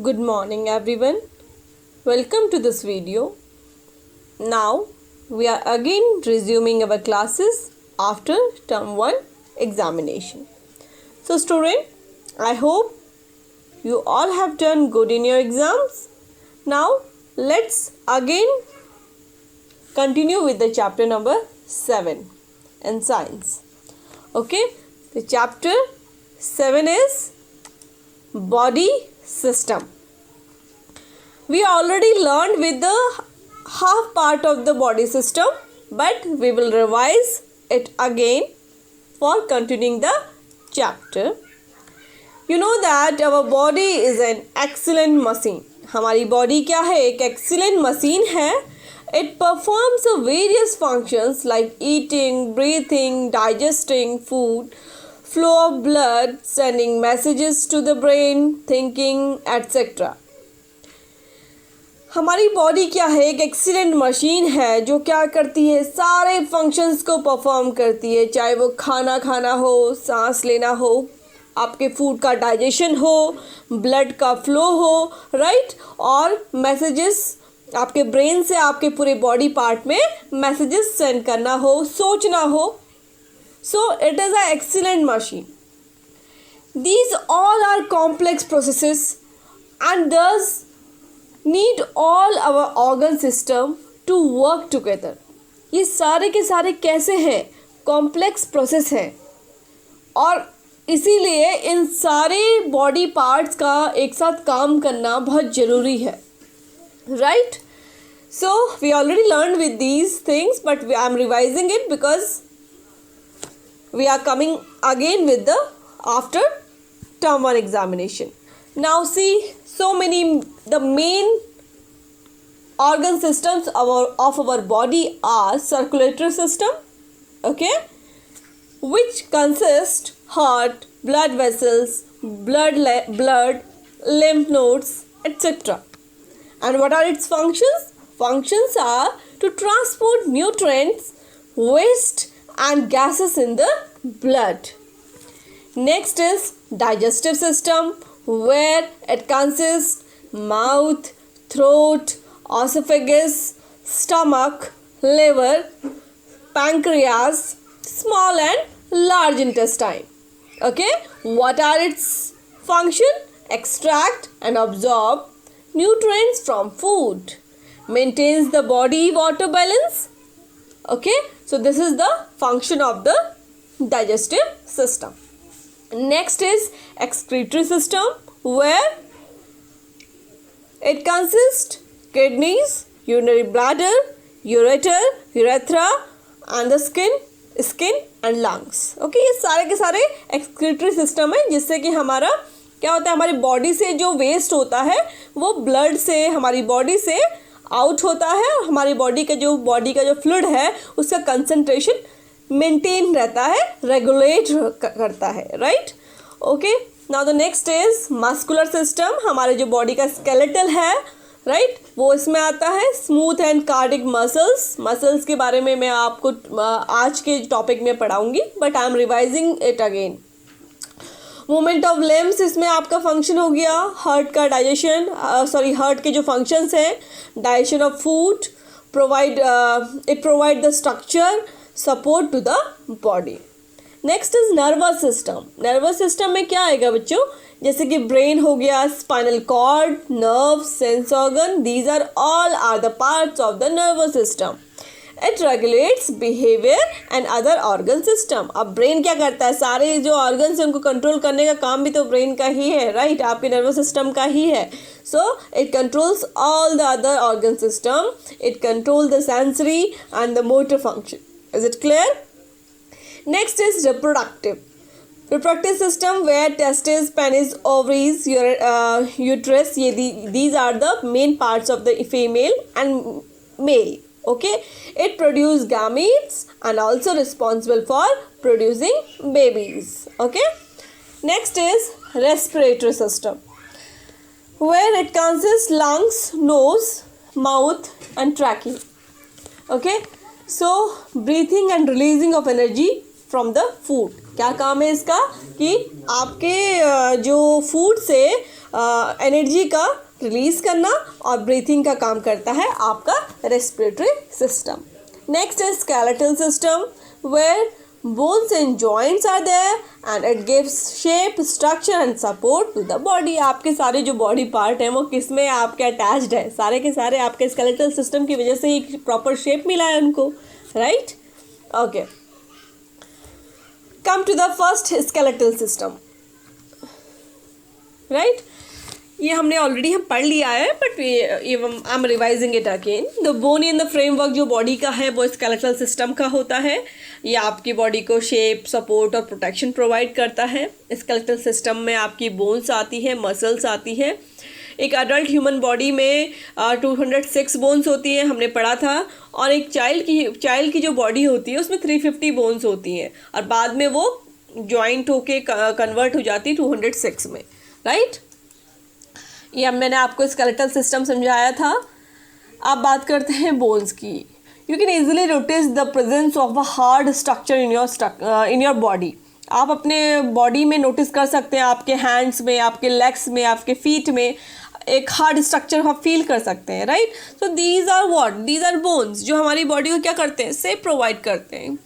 Good morning everyone. Welcome to this video. Now we are again resuming our classes after term 1 examination. So student, I hope you all have done good in your exams. Now let's again continue with the chapter number 7 in science. Okay, the chapter 7 is body system. We already learned with the half part of the body system, but we will revise it again for continuing the chapter. You know that our body is an excellent machine. हमारी body क्या है? एक excellent machine है. It performs various functions like eating, breathing, digesting food, flow of blood, sending messages to the brain, thinking, etc. हमारी body क्या है? एक excellent machine है जो क्या करती है, सारे फंक्शंस को परफॉर्म करती है, चाहे वो खाना हो, सांस लेना हो, आपके फूड का डाइजेशन हो, ब्लड का फ्लो हो, राइट, और मैसेजेस आपके ब्रेन से आपके पूरे बॉडी पार्ट में मैसेजेस सेंड करना हो, सोचना हो. So it is a excellent machine. These all are complex processes and thus need all our organ system to work together. ये सारे के सारे कैसे हैं? कॉम्प्लेक्स प्रोसेस हैं और इसीलिए इन सारे बॉडी पार्ट्स का एक साथ काम करना बहुत ज़रूरी है, right? So we already learn with these things but I am revising it because we are coming again with the after term 1 examination. Now see, so many the main organ systems of our body are circulatory system, okay, which consist heart, blood vessels, blood, lymph nodes, etc. And what are its functions? Functions are to transport nutrients, waste and gases in the blood. Next is digestive system, where it consists mouth, throat, esophagus, stomach, liver, pancreas, small and large intestine. Okay, what are its function? Extract and absorb nutrients from food, maintains the body water balance. Okay, so this is the function of the digestive system. Next is excretory system, where it consists kidneys, urinary bladder, ureter, urethra and the skin and lungs. Okay, ये सारे के सारे excretory system है, जिससे कि हमारा क्या होता है, हमारी बॉडी से जो वेस्ट होता है वो ब्लड से हमारी बॉडी से आउट होता है और हमारी बॉडी का जो फ्लूइड है उसका कंसंट्रेशन मेंटेन रहता है, रेगुलेट करता है, right? Okay, now the next is muscular system. हमारे जो बॉडी का स्केलेटल है, राइट, वो इसमें आता है. स्मूथ एंड कार्डिक मसल्स के बारे में मैं आपको आज के टॉपिक में पढ़ाऊंगी, but I am revising it again. Movement of limbs, इसमें आपका फंक्शन हो गया हार्ट का डाइजेशन, हार्ट के जो फंक्शंस हैं, digestion of food, provide the structure, support to the body. Next is nervous system. Nervous system में क्या आएगा बच्चों? जैसे कि ब्रेन हो गया, spinal cord, nerve, sense organ, these are the parts of the nervous system. It regulates behaviour and other organ system. अब brain क्या करता है? सारे जो ऑर्गन्स हैं उनको कंट्रोल करने का काम भी तो ब्रेन का ही है, राइट, आपके नर्वस सिस्टम का ही है. So it controls all the other organ system. It control the sensory and the motor function. Is it clear? Next is reproductive system, where testes, penis, ovaries, uterus, these are the main parts of the female and male. Okay, it produces gametes and also responsible for producing babies. Okay, next is respiratory system, where it consists lungs, nose, mouth and trachea. Okay, so breathing and releasing of energy from the food. क्या काम है इसका कि आपके जो food से energy का release करना और ब्रीथिंग का काम करता है आपका respiratory system. Next is skeletal system where bones and joints are there and it gives shape, structure and support to the body। आपके सारे जो बॉडी पार्ट हैं वो किस में आपके अटैच्ड है, सारे के सारे आपके स्केलेटल सिस्टम की वजह से ही प्रॉपर शेप मिला है उनको, right. Okay, come to the first skeletal system, right. ये हमने ऑलरेडी हम पढ़ लिया है but I am revising it again. The bone in the framework जो बॉडी का है वो स्केलेटल सिस्टम का होता है। ये आपकी बॉडी को शेप, सपोर्ट और प्रोटेक्शन प्रोवाइड करता है। स्केलेटल सिस्टम में आपकी बोन्स आती है, मसल्स आती है। एक अडल्ट ह्यूमन बॉडी में 206 बोन्स होती है, हमने पढ़ा था, और एक चाइल्ड की जो बॉडी होती है उसमें 350 बोन्स होती हैं और बाद में वो जॉइंट होके कन्वर्ट हो जाती है 206 में, राइट। ये अब मैंने आपको स्केलेटल सिस्टम समझाया था। अब बात करते हैं बोन्स की। You can easily notice the presence of a hard structure in your body. आप अपने बॉडी में नोटिस कर सकते हैं, आपके हैंड्स में, आपके लेग्स में, आपके फीट में एक हार्ड स्ट्रक्चर आप फील कर सकते हैं, right. So these are what, these are bones जो हमारी बॉडी को क्या करते हैं, शेप प्रोवाइड करते हैं।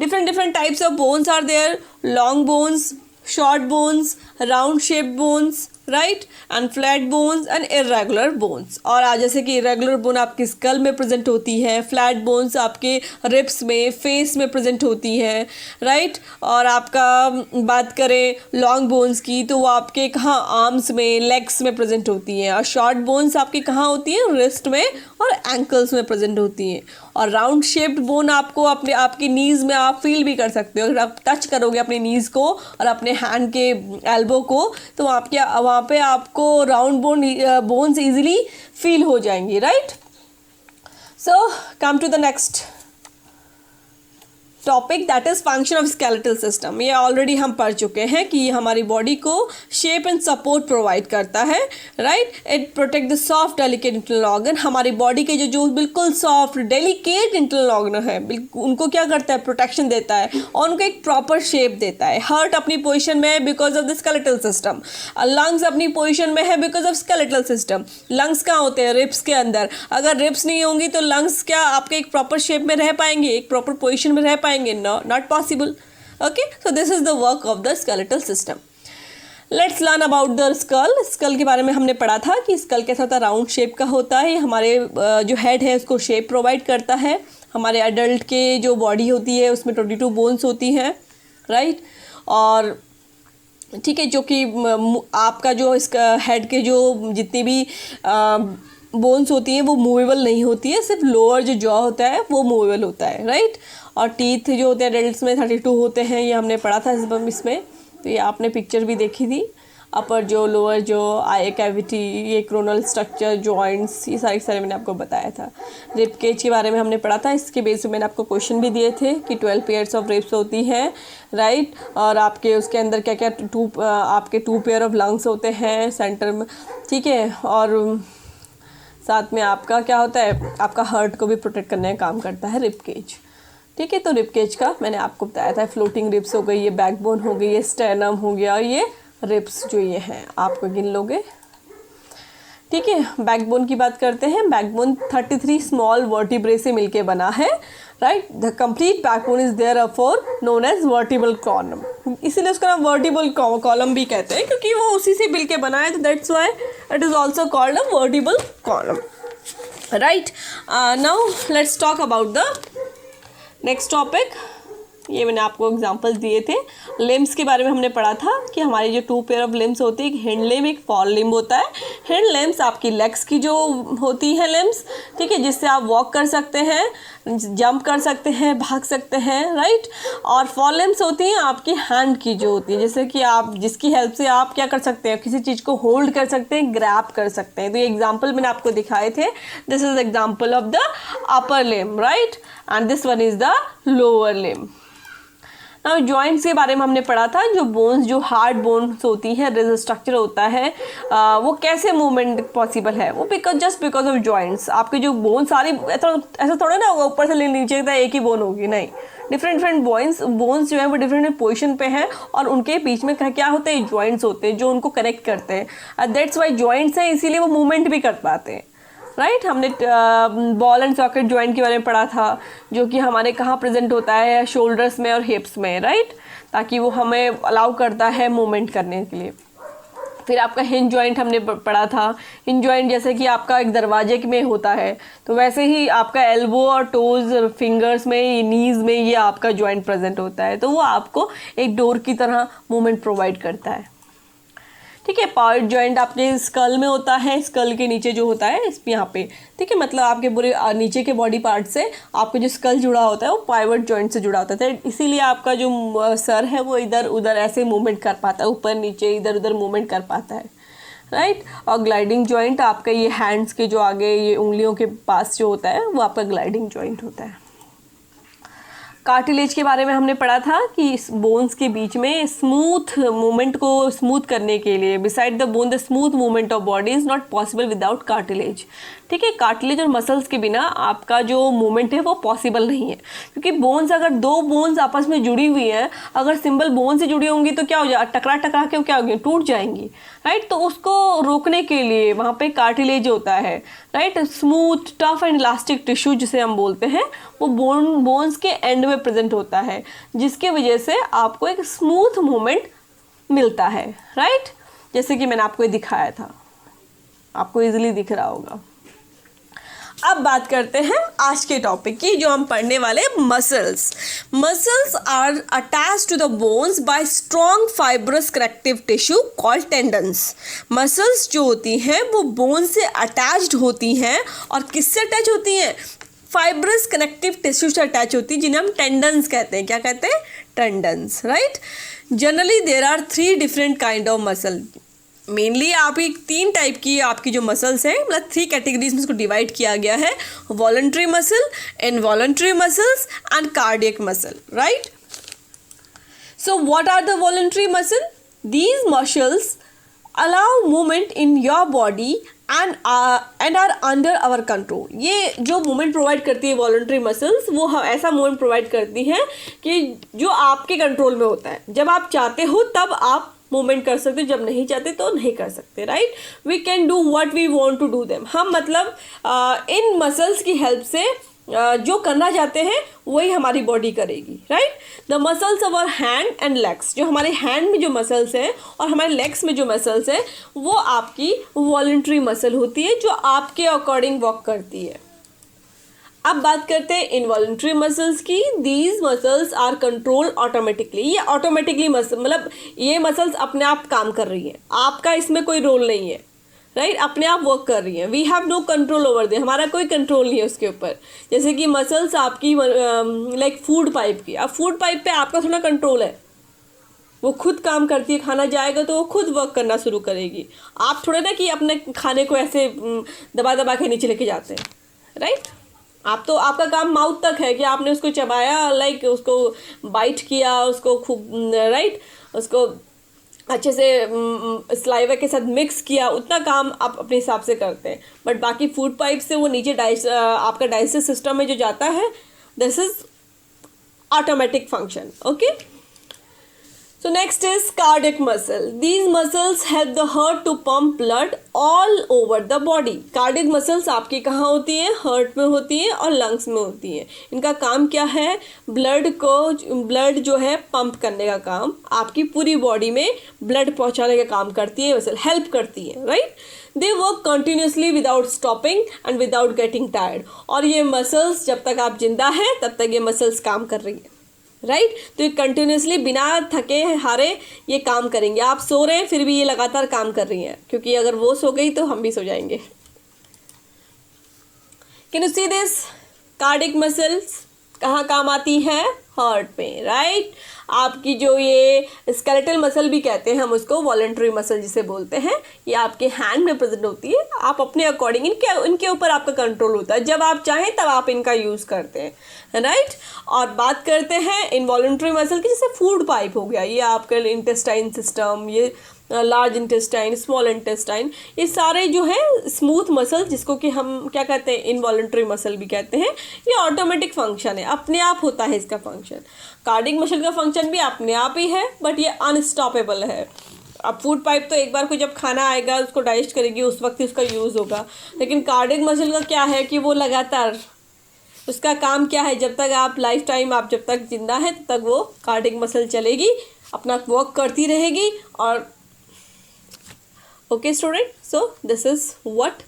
Different types of bones are there, long bones, short bones, round shape bones, right, and flat bones and irregular bones. और आज जैसे कि इरेगुलर बोन आपकी स्कल में प्रेजेंट होती है, फ्लैट बोन्स आपके रिब्स में, फेस में प्रेजेंट होती है, राइट। और आपका बात करें लॉन्ग बोन्स की तो वो आपके कहाँ, आर्म्स में, लेग्स में प्रेजेंट होती है। और शॉर्ट बोन्स आपकी कहाँ होती है, रिस्ट में और एंकल्स में प्रेजेंट होती हैं। और राउंड शेप्ड बोन आपको अपने आपकी नीज़ में आप फील भी कर सकते हो। अगर आप टच करोगे अपनी नीज़ को और अपने हैंड के एल्बो को तो वहाँ पे आपको राउंड बोन्स इजीली फील हो जाएंगी, right. So come to the next topic, that is function of skeletal system. ये ऑलरेडी हम पढ़ चुके हैं कि ये हमारी बॉडी को शेप एंड सपोर्ट प्रोवाइड करता है, right. It protect the soft delicate internal organ. हमारी बॉडी के जो बिल्कुल सॉफ्ट डेलिकेट इंटरनल ऑर्गन है उनको क्या करता है, प्रोटेक्शन देता है और उनको एक प्रॉपर शेप देता है। हार्ट अपनी पोजिशन में है because of the skeletal system. Lungs अपनी पोजिशन में है because of skeletal system. Lungs कहाँ होते हैं, रिब्स के अंदर। अगर रिब्स नहीं होंगी तो लंग्स क्या आपके एक प्रॉपर शेप में रह पाएंगे, एक प्रॉपर पोजिशन में रह पाएंगे? No, not possible. Okay, so this is the work of the skeletal system. Let's learn about the skull. Skull के बारे में हमने पढ़ा था कि स्कल कैसा होता है, राउंड शेप का होता है। हमारे जो हेड है उसको शेप प्रोवाइड करता है। हमारे अडल्ट के जो बॉडी होती है उसमें 22 बोन्स होती हैं, राइट। और ठीक है, जो कि आपका जो इसका हेड के जो जितनी भी बोन्स होती हैं वो मूवेबल नहीं होती है, सिर्फ लोअर जो जॉ होता है वो मूवेबल होता है, राइट। और टीथ जो होते हैं एडल्ट्स में 32 होते हैं, ये हमने पढ़ा था इसमें। तो ये आपने पिक्चर भी देखी थी। अपर जो, लोअर जो, आई कैविटी, ये क्रोनल स्ट्रक्चर, जॉइंट्स, ये सारे मैंने आपको बताया था। रिब केज के बारे में हमने पढ़ा था। इसके बेस पे मैंने आपको क्वेश्चन भी दिए थे कि 12 पेयर्स ऑफ रिब्स होती हैं, राइट। और आपके उसके अंदर क्या क्या आपके 2 पेयर ऑफ लंग्स होते हैं सेंटर में, ठीक है। और साथ में आपका क्या होता है, आपका हार्ट को भी प्रोटेक्ट करने का काम करता है रिब केज, ठीक है। तो रिब केज का मैंने आपको बताया था, फ्लोटिंग रिब्स हो गई, ये बैकबोन हो गई, ये स्टेर्नम हो गया, ये रिब्स जो ये हैं आपको गिन लोगे, ठीक है। बैकबोन की बात करते हैं। बैकबोन 33 स्मॉल वर्टिब्रे से मिलके बना है, right. The complete backbone is therefore known as vertebral column. इसीलिए उसका नाम वर्टिबल कॉलम भी कहते हैं क्योंकि वो उसी से मिलके बना है, तो that's why it is also called a vertebral column, right. Now let's talk about the next topic. ये मैंने आपको एग्जांपल्स दिए थे। लिम्स के बारे में हमने पढ़ा था कि हमारी जो 2 पेयर ऑफ लिम्स होती है, एक हैंड लिम्ब, एक फॉर लिम्ब होता है। हैंड लिम्स आपकी लेग्स की जो होती है लिम्स, ठीक है, जिससे आप वॉक कर सकते हैं, जंप कर सकते हैं, भाग सकते हैं, राइट। और फॉर लिम्स होती हैं आपकी हैंड की जो होती है, जैसे कि आप जिसकी हेल्प से आप क्या कर सकते हैं, किसी चीज़ को होल्ड कर सकते हैं, ग्रैब कर सकते हैं। तो ये एग्जाम्पल मैंने आपको दिखाए थे। This is example of the upper limb, right, and this one is the lower limb. ना जॉइंट्स के बारे में हमने पढ़ा था, जो बोन्स, जो हार्ड बोन्स होती हैं, जो स्ट्रक्चर होता है, वो कैसे मूवमेंट पॉसिबल है, वो जस्ट बिकॉज ऑफ जॉइंट्स। आपके जो बोन सारी ऐसा थोड़ा ना होगा ऊपर से नीचे तक एक ही बोन होगी, नहीं, डिफरेंट बोन्स जो है वो डिफरेंट पोजीशन पे हैं और उनके बीच में क्या होते हैं, जॉइंट्स होते हैं जो उनको कनेक्ट करते हैं। दैट्स वाई जॉइंट्स हैं, इसीलिए वो मूवमेंट भी कर पाते हैं, राइट। हमने बॉल एंड सॉकेट जॉइंट के बारे में पढ़ा था, जो कि हमारे कहाँ प्रेजेंट होता है, शोल्डर्स में और हिप्स में, राइट, ताकि वो हमें अलाउ करता है मूवमेंट करने के लिए। फिर आपका हिंज जॉइंट हमने पढ़ा था। हिंज जॉइंट जैसे कि आपका एक दरवाजे में होता है, तो वैसे ही आपका एल्बो और टोज, फिंगर्स में, नीज में ये आपका जॉइंट प्रेजेंट होता है, तो वो आपको एक डोर की तरह मूवमेंट प्रोवाइड करता है, ठीक है। पाइवट जॉइंट आपके स्कल में होता है, स्कल के नीचे जो होता है इस यहाँ पे, ठीक है, मतलब आपके पूरे नीचे के बॉडी पार्ट से आपका जो स्कल जुड़ा होता है वो पाइवट जॉइंट से जुड़ा होता है, इसीलिए आपका जो सर है वो इधर उधर ऐसे मूवमेंट कर पाता है, ऊपर नीचे इधर उधर मूवमेंट कर पाता है, राइट। और ग्लाइडिंग जॉइंट आपका ये हैंड्स के जो आगे ये उंगलियों के पास जो होता है वो आपका ग्लाइडिंग जॉइंट होता है। कार्टिलेज के बारे में हमने पढ़ा था कि इस बोन्स के बीच में स्मूथ मूवमेंट को स्मूथ करने के लिए, beside the bone the smooth movement of body is not possible without cartilage, ठीक है। कार्टिलेज और मसल्स के बिना आपका जो मूवमेंट है वो पॉसिबल नहीं है, क्योंकि बोन्स, अगर दो बोन्स आपस में जुड़ी हुई हैं, अगर सिंपल बोन से जुड़ी होंगी तो क्या हो जाए, टकरा टकरा के क्या होगी, टूट जाएंगी, राइट। तो उसको रोकने के लिए वहाँ पे कार्टिलेज होता है, right, smooth tough and elastic tissue जिसे हम बोलते हैं, वो बोन्स के एंड में प्रेजेंट होता है, जिसके वजह से आपको एक स्मूथ मूवमेंट मिलता है, राइट, जैसे कि मैंने आपको ये दिखाया था, आपको इजीली दिख रहा होगा। अब बात करते हैं आज के टॉपिक की, जो हम पढ़ने वाले muscles. Muscles are attach to the bones by strong fibrous connective tissue called tendons. Muscles जो होती हैं वो बोन से अटैच्ड होती हैं, और किससे अटैच होती हैं, फाइब्रस कनेक्टिव टिश्यू से अटैच होती है, जिन्हें हम टेंडन्स कहते हैं। क्या कहते हैं, tendons, right. Generally there are 3 different kind of muscle. Mainly आप एक 3 टाइप की आपकी जो मसल्स हैं, मतलब 3 कैटेगरीज में इसको डिवाइड किया गया है, voluntary muscle, involuntary muscles and cardiac muscle, right. So what are the voluntary muscle? These muscles allow movement in your body and are under our control. ये जो मूवमेंट प्रोवाइड करती है वॉलंटरी मसल्स, वो ऐसा movement provide करती हैं कि जो आपके कंट्रोल में होता है। जब आप चाहते हो तब आप मूवमेंट कर सकते, जब नहीं चाहते तो नहीं कर सकते, right. We can do what we want to do them. हम मतलब इन मसल्स की हेल्प से जो करना चाहते हैं वही हमारी बॉडी करेगी, right. The muscles of our hand and legs, जो हमारे हैंड में जो मसल्स हैं और हमारे लेग्स में जो मसल्स हैं, वो आपकी वॉलंटरी मसल होती है, जो आपके अकॉर्डिंग वर्क करती है। अब बात करते हैं इनवॉलंटरी मसल्स की। These muscles are control automatically. ये ऑटोमेटिकली मसल, मतलब ये मसल्स अपने आप काम कर रही हैं, आपका इसमें कोई रोल नहीं है, राइट, अपने आप वर्क कर रही हैं। We have no control over they, हमारा कोई कंट्रोल नहीं है उसके ऊपर। जैसे कि मसल्स आपकी लाइक फूड पाइप की, अब फूड पाइप पे आपका थोड़ा कंट्रोल है, वो खुद काम करती है, खाना जाएगा तो वो खुद वर्क करना शुरू करेगी। आप थोड़े ना कि अपने खाने को ऐसे दबा दबा के नीचे लेके जाते हैं, राइट। आप तो, आपका काम माउथ तक है कि आपने उसको चबाया, लाइक उसको बाइट किया, उसको खूब, राइट, उसको अच्छे से स्लाइवा के साथ मिक्स किया, उतना काम आप अपने हिसाब से करते हैं। बट बाकी फूड पाइप से वो नीचे आपका डाइजेस्टिव सिस्टम में जो जाता है, this is automatic function, okay. So next is cardiac muscle. These muscles help the heart to pump blood all over the body. Cardiac muscles आपकी कहाँ होती हैं, हार्ट में होती हैं और लंग्स में होती हैं। इनका काम क्या है, ब्लड जो है पंप करने का काम, आपकी पूरी बॉडी में ब्लड पहुँचाने का काम करती है मसल, हेल्प करती है, right. They work continuously without stopping and without getting tired. और ये मसल्स जब तक आप जिंदा हैं तब तक ये मसल्स काम कर रही हैं, राइट। तो ये कंटिन्यूसली बिना थके हारे ये काम करेंगे। आप सो रहे हैं फिर भी ये लगातार काम कर रही हैं, क्योंकि अगर वो सो गई तो हम भी सो जाएंगे। Can you see this? Cardiac muscles कहाँ काम आती है? हार्ट में, राइट। आपकी जो ये स्केलेटल मसल भी कहते हैं हम उसको, वॉलंटरी मसल जिसे बोलते हैं, ये आपके हैंड में प्रेजेंट होती है। आप अपने अकॉर्डिंग इनके ऊपर आपका कंट्रोल होता है, जब आप चाहें तब आप इनका यूज़ करते हैं, राइट। और बात करते हैं इनवॉलंटरी मसल की, जैसे फूड पाइप हो गया, ये आपका इंटेस्टाइन सिस्टम, ये लार्ज इंटेस्टाइन, स्मॉल इंटेस्टाइन, ये सारे जो है स्मूथ मसल, जिसको कि हम क्या कहते हैं, इनवॉलंटरी मसल भी कहते हैं। ये ऑटोमेटिक फंक्शन है, अपने आप होता है इसका फंक्शन। कार्डियक मसल का फंक्शन भी अपने आप ही है, बट ये अनस्टॉपेबल है। अब फूड पाइप तो एक बार को जब खाना आएगा उसको डाइजेस्ट करेगी, उस वक्त ही उसका यूज़ होगा। लेकिन कार्डियक मसल का क्या है कि वो लगातार, उसका काम क्या है, जब तक आप लाइफ टाइम, आप जब तक जिंदा है तब तक वो कार्डियक मसल चलेगी, अपना वर्क करती रहेगी। और okay student, so this is what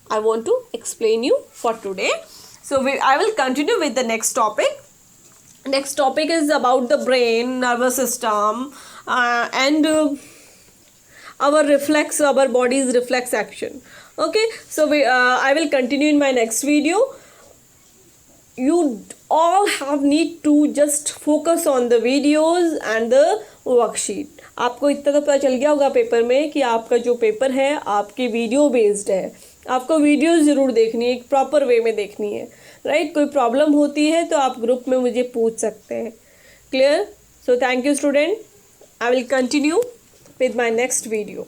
I want to explain you for today. So I will continue with the next topic. Next topic is about the brain, nervous system, and our reflex, our body's reflex action. Okay, so I will continue in my next video. You all have need to just focus on the videos and the worksheet. आपको इतना तो पता चल गया होगा paper में कि आपका जो पेपर है आपकी वीडियो बेस्ड है, आपको वीडियोस ज़रूर देखनी है, एक प्रॉपर वे में देखनी है, राइट। कोई प्रॉब्लम होती है तो आप ग्रुप में मुझे पूछ सकते हैं। Clear? So thank you student, I will continue with my next video.